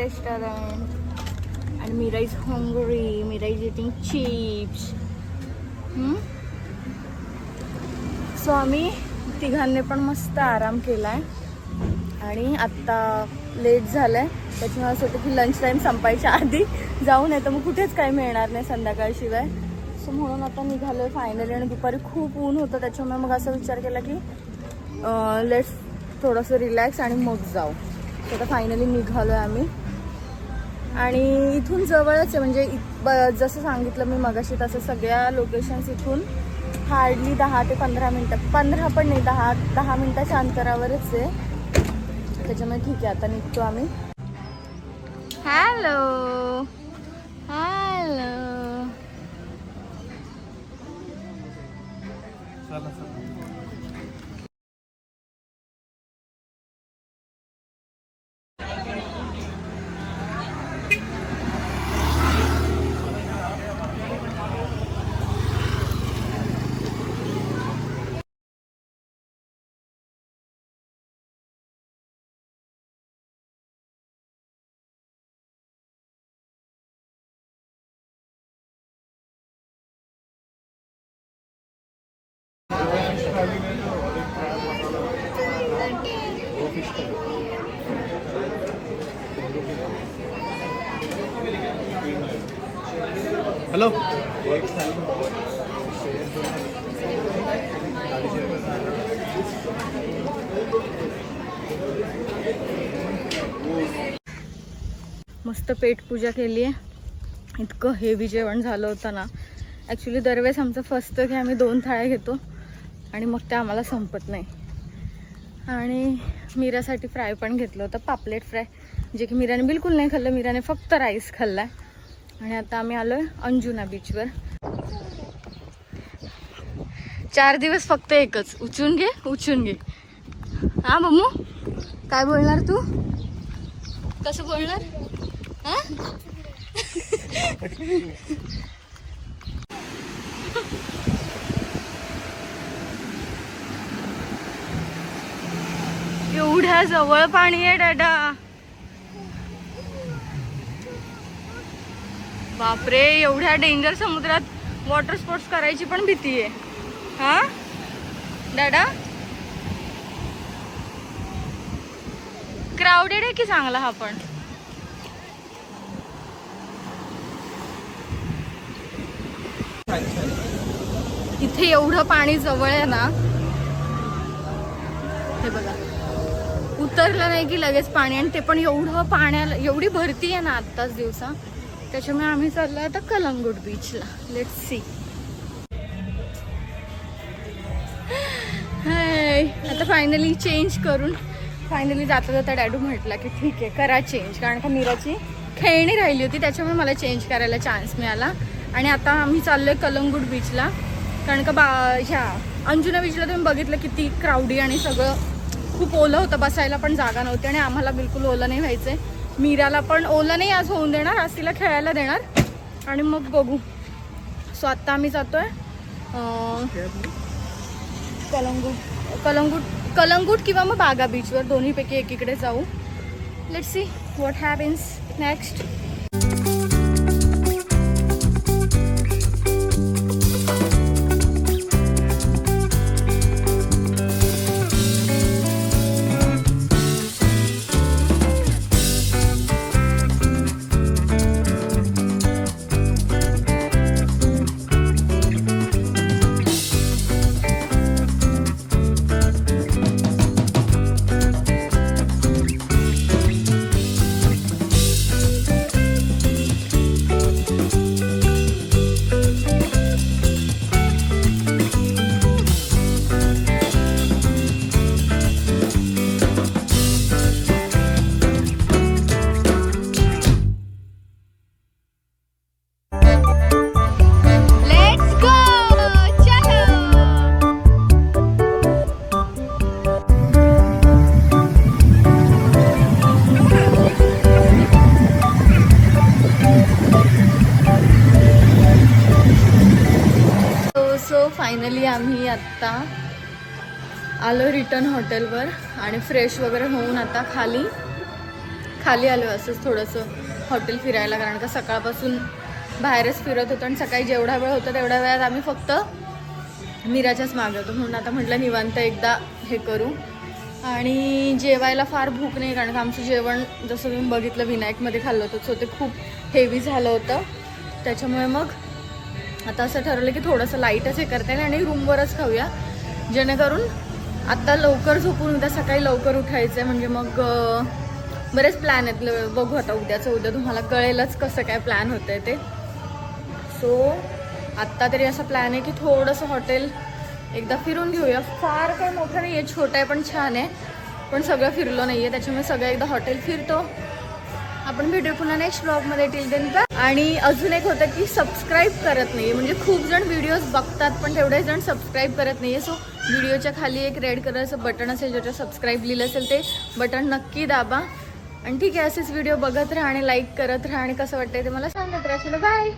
Restaurant आणि Meera is hungry. Meera is eating chips. So आम्ही तिघांनी पण मस्त आराम केलाय आणि आत्ता लेट झालंय, त्याच्यामुळे असं होतं की लंच टाईम संपायच्या आधी जाऊ, नाही तर मग कुठेच काही मिळणार नाही संध्याकाळशिवाय. सो म्हणून आता निघालोय फायनली. आणि दुपारी खूप ऊन होतं, त्याच्यामुळे मग असा विचार केला की लेट्स थोडंसं रिलॅक्स आणि मग जाऊ. तर आता फायनली निघालोय आम्ही. आणि इथून जवळच आहे, म्हणजे जसं सांगितलं मी मगाशी तसं सगळ्या लोकेशन्स इथून हार्डली 10 ते 15 मिनटं, 15 पण नाही, 10 मिनटाच्या अंतरावरच आहे. त्याच्यामुळे ठीक आहे, आता निघतो आम्ही. Hello hello. हॅलो. मस्त पेटपूजा केली आहे. इतकं हेवी जेवण झालं होतं ना. ॲक्च्युली दरवेळेस आमचं फर्स्ट की आम्ही 2 थाळ्या घेतो आणि मग ते आम्हाला संपत नाही. आणि मीरासाठी फ्राय पण घेतलं होतं, पापलेट फ्राय, जे की मीराने बिलकुल नाही खाल्लं. मीराने फक्त राईस खाल्ला. आणि आता आम्ही आलोय अंजुना बीचवर. 4 दिवस फक्त एकच, उचून घे उचून घे. हा बम्मू, काय बोलणार तू? कसं बोलणार? हा एवढ्या जवळ पाणी आहे डाडा. बापरे, एवढ्या डेंजर समुद्रात वॉटर स्पोर्ट्स करायची पण भीती आहे. हा डाडा, क्राऊडेड आहे की चांगला हा पण? इथे एवढं पाणी जवळ आहे ना, हे बघा, उतरलं नाही की लगेच पाणी. आणि ते पण एवढं पाण्याला, एवढी भरती आहे ना आत्ताच दिवसा. त्याच्यामुळे आम्ही चाललो आता कलंगूट बीचला. Let's see. हाय, आता फायनली चेंज करून फायनली जाता जाता डॅडू म्हटला की ठीक आहे करा चेंज, कारण का मीराची खेळणी राहिली होती, त्याच्यामुळे मला चेंज करायला चान्स मिळाला. आणि आता आम्ही चाललोय कलंगूट बीचला, कारण का ह्या अंजुना बीचला तुम्ही बघितलं किती क्राऊडी आणि सगळं खूप ओलं होतं, बसायला पण जागा नव्हती. आणि आम्हाला बिलकुल ओलं नाही व्हायचंय. मीराला पण ओलं नाही आज होऊन देणार, आज तिला खेळायला देणार आणि मग बघू. सो आत्ता आम्ही जातोय कलंगूट किंवा मग बागा बीचवर, दोन्हीपैकी एकीकडे जाऊ. Let's see what happens next. Finally आम्ही आत्ता आलो रिटर्न हॉटेलवर आणि फ्रेश वगैरे होऊन आता खाली आलो असंच थोडंसं हॉटेल फिरायला, कारण का सकाळपासून बाहेरच फिरत होतो आणि सकाळी जेवढा वेळ होता तेवढ्या वेळात आम्ही फक्त मीराच्याच मागे होतो. म्हणून आता म्हटलं निवांत एकदा हे करू. आणि जेवायला फार भूक नाही, कारण का आमचं जेवण जसं तुम्ही बघितलं विनायकमध्ये खाल्लं होतं, सो ते खूप हेवी झालं होतं. त्याच्यामुळे मग आता असं ठरवलं की थोडंसं लाईटच हे करता येईल आणि रूमवरच खाऊया, जेणेकरून आत्ता लवकर झोपून उद्या सकाळी लवकर उठायचं आहे. म्हणजे मग बरेच प्लॅन आहेत, बघू आता उद्या तुम्हाला कळेलच कसं काय प्लॅन होतं आहे ते. सो आत्ता तरी असा प्लॅन आहे की थोडंसं हॉटेल एकदा फिरून घेऊया. फार काही मोठं नाही आहे, छोटं आहे पण छान आहे, पण सगळं फिरलो नाही आहे, त्याच्यामुळे सगळं एकदा हॉटेल फिरतो. आपण भेटू पुन्हा नेक्स्ट ब्लॉगमध्ये. Till then bye. आणि अजून एक होतं की सबस्क्राईब करत नाही आहे, म्हणजे खूप जण व्हिडिओज बघतात पण तेवढे जण सबस्क्राईब करत नाही आहे. सो व्हिडिओच्या खाली एक रेड कलरचं बटन असेल ज्याच्यावर सबस्क्राईब लिहिलं असेल, ते बटन नक्की दाबा. आणि ठीक आहे, असेच व्हिडिओ बघत राहा आणि लाईक करत राहा आणि कसं वाटतंय ते मला सांगत राहा. चलो बाय.